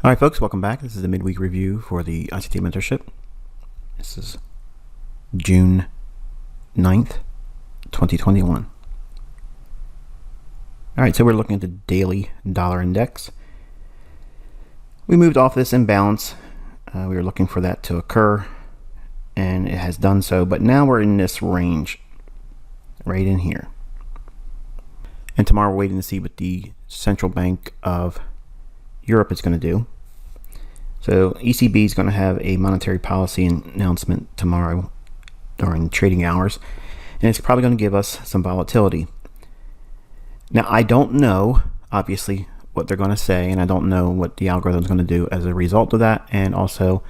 All right, folks, welcome back. This is the midweek review for the ICT Mentorship. This is June 9th, 2021. All right, so we're looking at the daily dollar index. We moved off this imbalance. We were looking for that to occur, and it has done so, but now we're in this range right in here. And tomorrow we're waiting to see what the Central Bank of Europe is going to do. So ECB is going to have a monetary policy announcement tomorrow during trading hours, and it's probably going to give us some volatility. Now, I don't know, obviously, what they're going to say, and I don't know what the algorithm is going to do as a result of that. And also,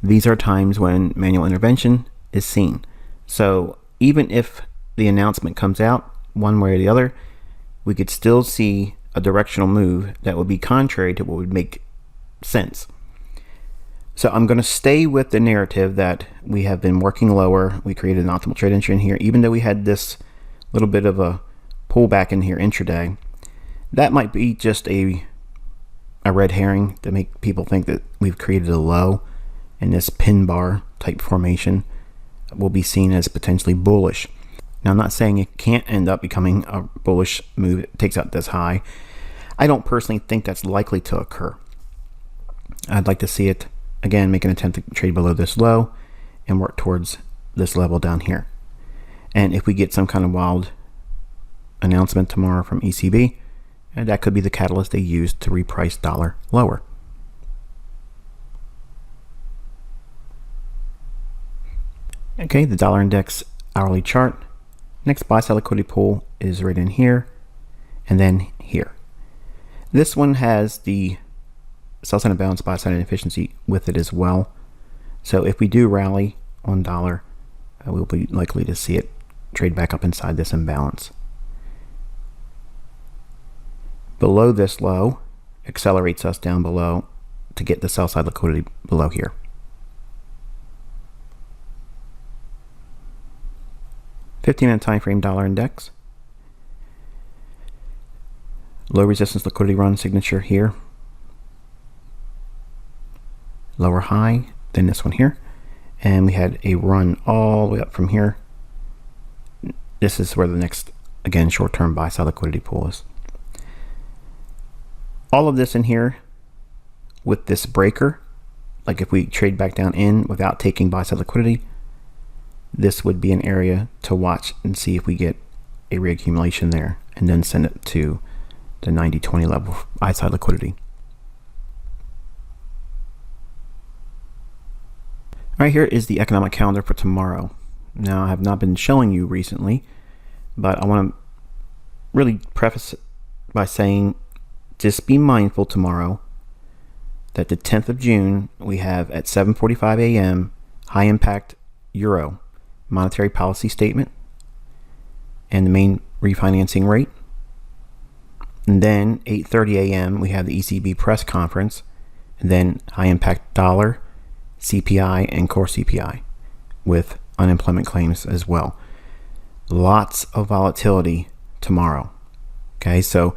these are times when manual intervention is seen. So even if the announcement comes out one way or the other, we could still see a directional move that would be contrary to what would make sense. So I'm going to stay with the narrative that we have been working lower. We created an optimal trade entry in here, even though we had this little bit of a pullback in here intraday. That might be just a red herring to make people think that we've created a low, and this pin bar type formation will be seen as potentially bullish. Now, I'm not saying it can't end up becoming a bullish move. It takes out this high. I don't personally think that's likely to occur. I'd like to see it, again, make an attempt to trade below this low and work towards this level down here. And if we get some kind of wild announcement tomorrow from ECB, that could be the catalyst they use to reprice dollar lower. Okay, the dollar index hourly chart. Next buy side liquidity pool is right in here and then here. This one has the sell side imbalance, buy side inefficiency with it as well. So if we do rally on dollar, we'll be likely to see it trade back up inside this imbalance. Below this low accelerates us down below to get the sell side liquidity below here. $15-minute time frame dollar index. Low resistance liquidity run signature here. Lower high than this one here. And we had a run all the way up from here. This is where the next, again, short-term buy side liquidity pool is. All of this in here with this breaker, like if we trade back down in without taking buy side liquidity, this would be an area to watch and see if we get a reaccumulation there, and then send it to the 90-20 level buy side liquidity. All right, here is the economic calendar for tomorrow. Now, I have not been showing you recently, but I want to really preface it by saying just be mindful tomorrow that the 10th of June, we have at 7:45 a.m. high impact euro monetary policy statement and the main refinancing rate. And then 8:30 a.m. we have the ECB press conference, and then high impact dollar, CPI, and core CPI with unemployment claims as well. Lots of volatility tomorrow. Okay, so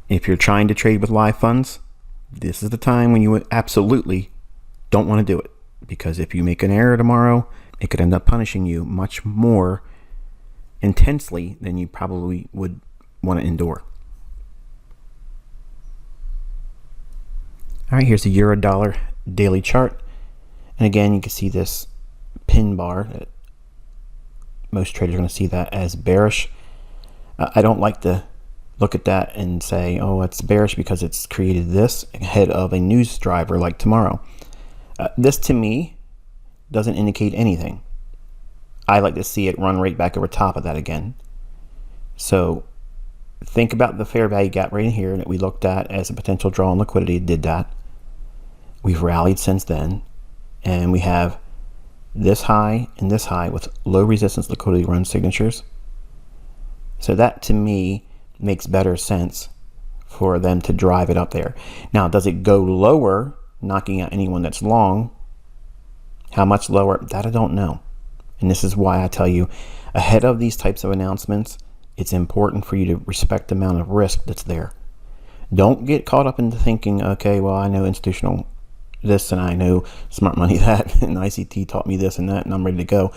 if you're trying to trade with live funds, this is the time when you absolutely don't want to do it, because if you make an error tomorrow, it could end up punishing you much more intensely than you probably would want to endure. All right, here's the euro dollar daily chart. And again, you can see this pin bar. Most traders are going to see that as bearish. I don't like to look at that and say, oh, it's bearish because it's created this ahead of a news driver like tomorrow. This to me doesn't indicate anything. I like to see it run right back over top of that again. So think about the fair value gap right in here that we looked at as a potential draw on liquidity. It did that. We've rallied since then, and we have this high and this high with low resistance liquidity run signatures. So that to me makes better sense for them to drive it up there. Now, does it go lower, knocking out anyone that's long? How much lower? That I don't know. And this is why I tell you, ahead of these types of announcements, it's important for you to respect the amount of risk that's there. Don't get caught up into thinking, okay, well, I know institutional this and I know smart money that, and ICT taught me this and that, and I'm ready to go.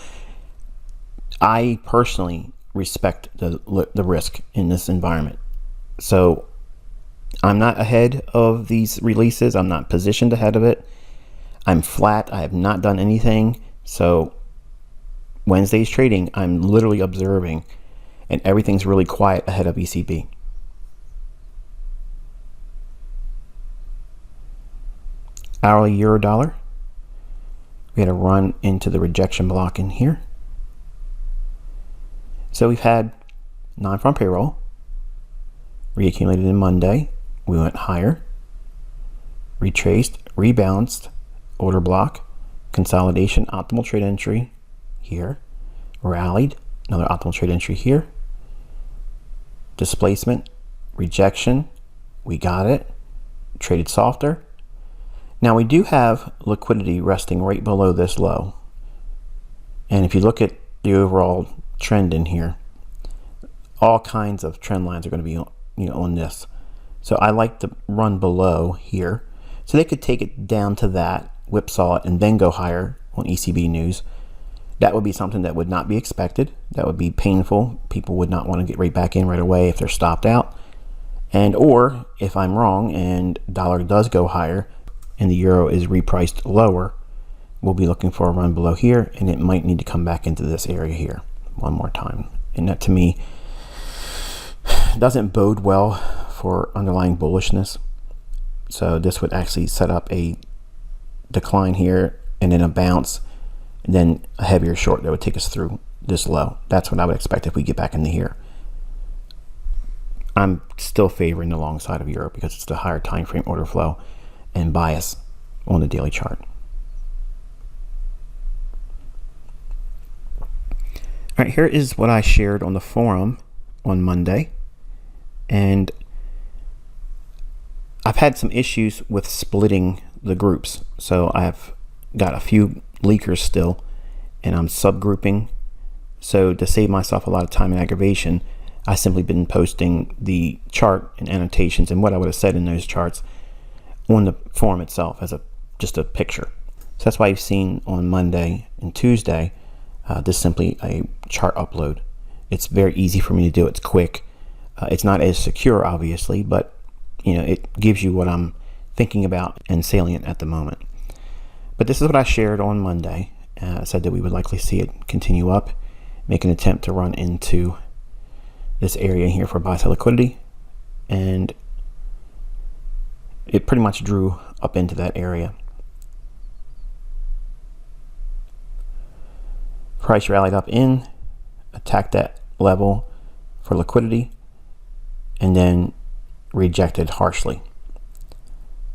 I personally respect the risk in this environment. So I'm not ahead of these releases. I'm not positioned ahead of it. I'm flat. I have not done anything. So Wednesday's trading, I'm literally observing, and everything's really quiet ahead of ECB. Hourly euro dollar. We had a run into the rejection block in here. So we've had non-farm payroll reaccumulated in Monday. We went higher, retraced, rebalanced, order block, consolidation, optimal trade entry here, rallied, another optimal trade entry here, displacement, rejection, we got it, traded softer. Now we do have liquidity resting right below this low. And if you look at the overall trend in here, all kinds of trend lines are going to be on this. So I like to run below here. So they could take it down to that, whipsaw it, and then go higher on ECB news. That would be something that would not be expected. That would be painful. People would not want to get right back in right away if they're stopped out. And or if I'm wrong and dollar does go higher and the euro is repriced lower, we'll be looking for a run below here, and it might need to come back into this area here one more time. And that to me doesn't bode well for underlying bullishness. So this would actually set up a decline here and then a bounce and then a heavier short that would take us through this low. That's what I would expect if we get back into here. I'm still favoring the long side of euro because it's the higher time frame order flow and bias on the daily chart. All right, here is what I shared on the forum on Monday. And I've had some issues with splitting the groups. So I've got a few leakers still, and I'm subgrouping. So to save myself a lot of time and aggravation, I've simply been posting the chart and annotations and what I would have said in those charts on the forum itself as just a picture. So that's why you've seen on Monday and Tuesday this simply a chart upload. It's very easy for me to do. It's quick. It's not as secure, obviously, but it gives you what I'm thinking about and salient at the moment. But this is what I shared on Monday. I said that we would likely see it continue up, make an attempt to run into this area here for buy side liquidity, and it pretty much drew up into that area. Price rallied up in, attacked that level for liquidity, and then rejected harshly.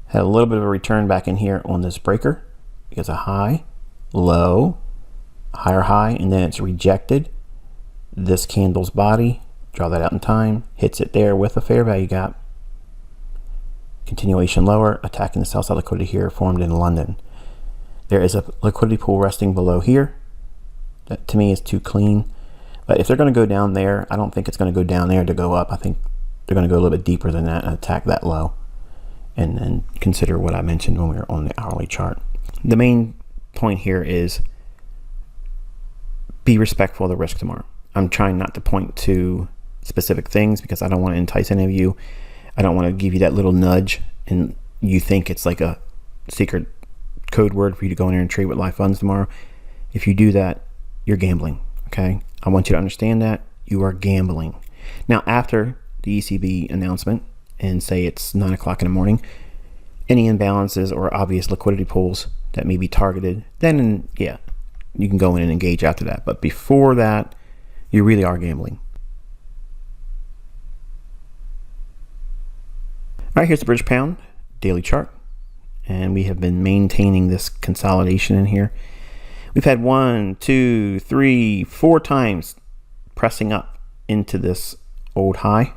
Had a little bit of a return back in here on this breaker because a high, low, higher high, and then it's rejected this candle's body. Draw that out in time, hits it there with a fair value gap. Continuation lower, attacking the sell side liquidity here formed in London. There is a liquidity pool resting below here. That to me is too clean. But if they're going to go down there, I don't think it's going to go down there to go up. I think they're going to go a little bit deeper than that and attack that low. And then consider what I mentioned when we were on the hourly chart. The main point here is be respectful of the risk tomorrow. I'm trying not to point to specific things because I don't want to entice any of you. I don't want to give you that little nudge and you think it's like a secret code word for you to go in there and trade with live funds tomorrow. If you do that, you're gambling, okay? I want you to understand that you are gambling. Now, after the ECB announcement and say it's 9 o'clock in the morning, any imbalances or obvious liquidity pools that may be targeted, then yeah, you can go in and engage after that. But before that, you really are gambling. All right, here's the British Pound daily chart. And we have been maintaining this consolidation in here. We've had 1, 2, 3, 4 times pressing up into this old high.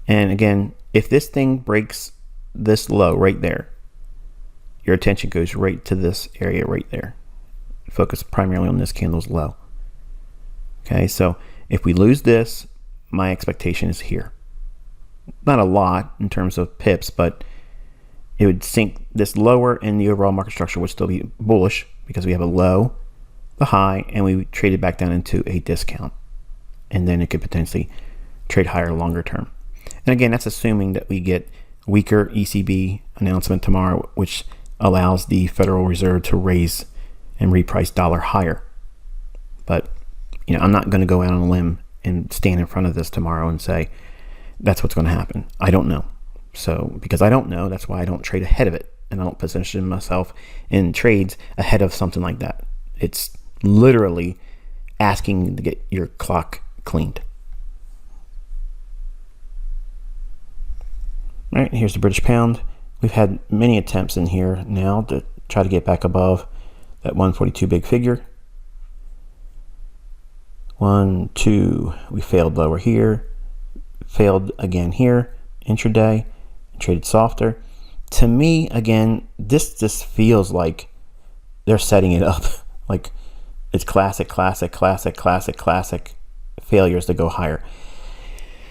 And again, if this thing breaks this low right there, your attention goes right to this area right there. Focus primarily on this candle's low. Okay, so if we lose this, my expectation is here. not a lot in terms of pips, but it would sink this lower, and the overall market structure would still be bullish because we have a low, the high, and we trade it back down into a discount. And then it could potentially trade higher longer term. And again, that's assuming that we get weaker ECB announcement tomorrow, which allows the Federal Reserve to raise and reprice dollar higher. But I'm not going to go out on a limb and stand in front of this tomorrow and say that's what's going to happen. I don't know. So because I don't know, that's why I don't trade ahead of it, and I don't position myself in trades ahead of something like that. It's literally asking to get your clock cleaned. All right, here's the British pound. We've had many attempts in here now to try to get back above that 142 big figure. 1, 2, we failed lower here, failed again here, intraday, and traded softer. To me, again, this just feels like they're setting it up. Like it's classic failures to go higher.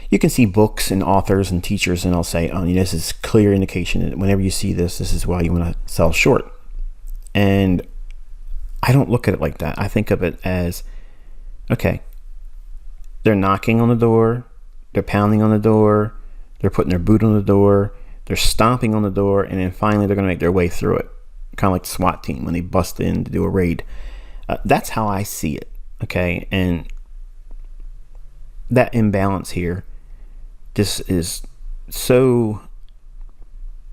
You can see books and authors and teachers, and they'll say, this is clear indication that whenever you see this, this is why you want to sell short. And I don't look at it like that. I think of it as, okay, they're knocking on the door, they're pounding on the door, they're putting their boot on the door, they're stomping on the door, and then finally they're going to make their way through it. Kind of like the SWAT team when they bust in to do a raid. That's how I see it, okay? And that imbalance here, this is so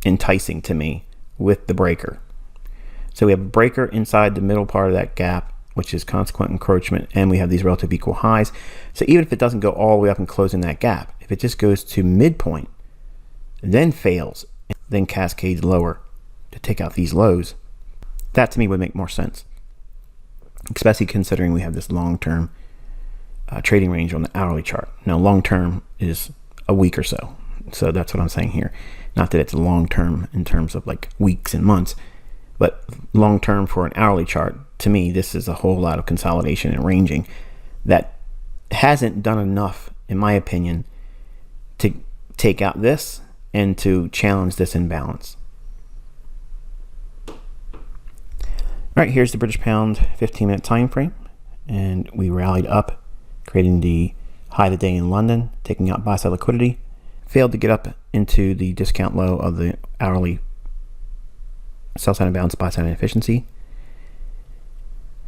enticing to me with the breaker. So we have a breaker inside the middle part of that gap, which is consequent encroachment, and we have these relative equal highs. So even if it doesn't go all the way up and close in that gap, if it just goes to midpoint, then fails, then cascades lower to take out these lows, that to me would make more sense, especially considering we have this long-term trading range on the hourly chart. Now, long-term is a week or so. So that's what I'm saying here. Not that it's long-term in terms of like weeks and months, but long-term for an hourly chart, to me, this is a whole lot of consolidation and ranging that hasn't done enough, in my opinion, to take out this and to challenge this imbalance. All right, here's the British pound 15-minute time frame, and we rallied up, creating the high of the day in London, taking out buy-side liquidity, failed to get up into the discount low of the hourly sell-side imbalance, buy-side inefficiency.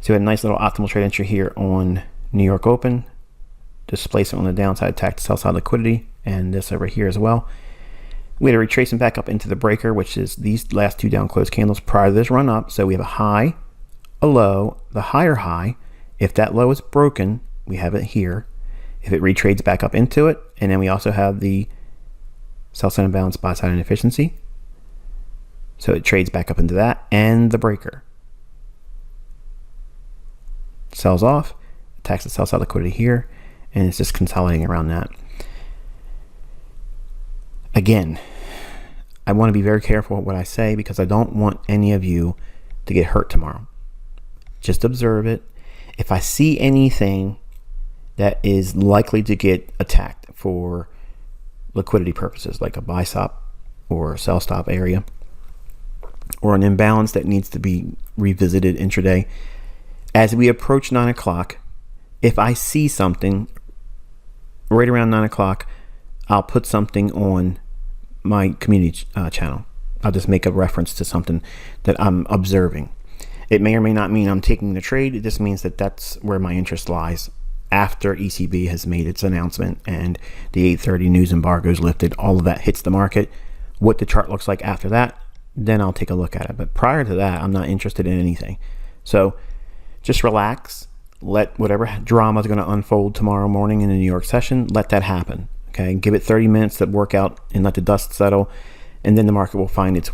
So we had a nice little optimal trade entry here on New York Open, displacement on the downside, attacked sell-side liquidity, and this over here as well. We had a retracement back up into the breaker, which is these last two down close candles prior to this run up. So we have a high, a low, the higher high. If that low is broken, we have it here. If it retrades back up into it, and then we also have the sell-side imbalance, buy-side inefficiency. So it trades back up into that and the breaker. Sells off, attacks the sell-side liquidity here, and it's just consolidating around that. Again, I want to be very careful with what I say because I don't want any of you to get hurt tomorrow. Just observe it. If I see anything that is likely to get attacked for liquidity purposes, like a buy stop or sell stop area, or an imbalance that needs to be revisited intraday, as we approach 9 o'clock, if I see something right around 9 o'clock, I'll put something on my community channel. I'll just make a reference to something that I'm observing. It may or may not mean I'm taking the trade. It just means that that's where my interest lies after ECB has made its announcement and the 8:30 news embargo is lifted. All of that hits the market. What the chart looks like after that, then I'll take a look at it. But prior to that, I'm not interested in anything. So just relax. Let whatever drama is going to unfold tomorrow morning in the New York session, let that happen. Okay, give it 30 minutes to work out and let the dust settle, and then the market will find its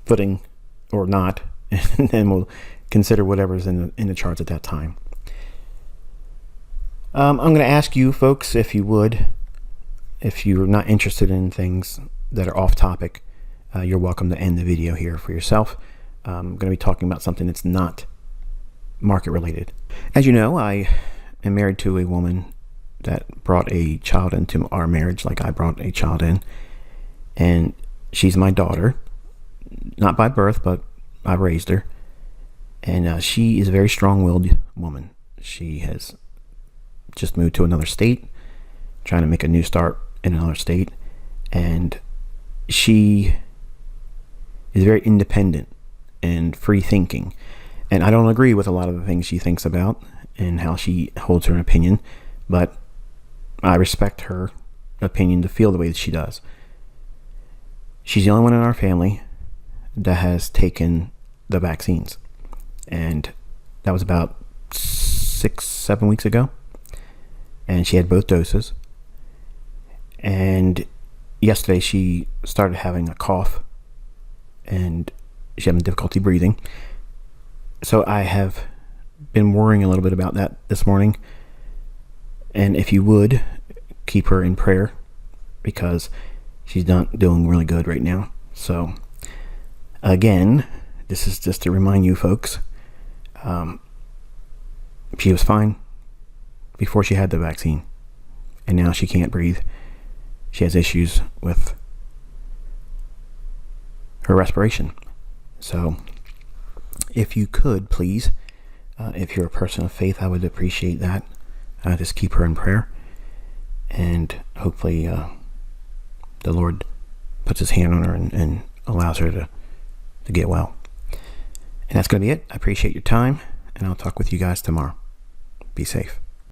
footing or not, and then we'll consider whatever's in the charts at that time. I'm going to ask you folks, if you would, if you're not interested in things that are off topic, you're welcome to end the video here for yourself. I'm going to be talking about something that's not market related. As you know, I am married to a woman that brought a child into our marriage like I brought a child in. And she's my daughter, not by birth, but I raised her. And she is a very strong-willed woman. She has just moved to another state, trying to make a new start in another state. And she is very independent and free-thinking. And I don't agree with a lot of the things she thinks about and how she holds her opinion, but I respect her opinion to feel the way that she does. She's the only one in our family that has taken the vaccines. And that was about 6-7 weeks ago. And she had both doses. And yesterday she started having a cough and she's having difficulty breathing. So I have been worrying a little bit about that this morning. And if you would, keep her in prayer, because she's not doing really good right now. So again, this is just to remind you folks, she was fine before she had the vaccine, and now she can't breathe. She has issues with her respiration. So if you could, please, if you're a person of faith, I would appreciate that. Just keep her in prayer, and hopefully the Lord puts his hand on her and allows her to get well. And that's going to be it. I appreciate your time, and I'll talk with you guys tomorrow. Be safe.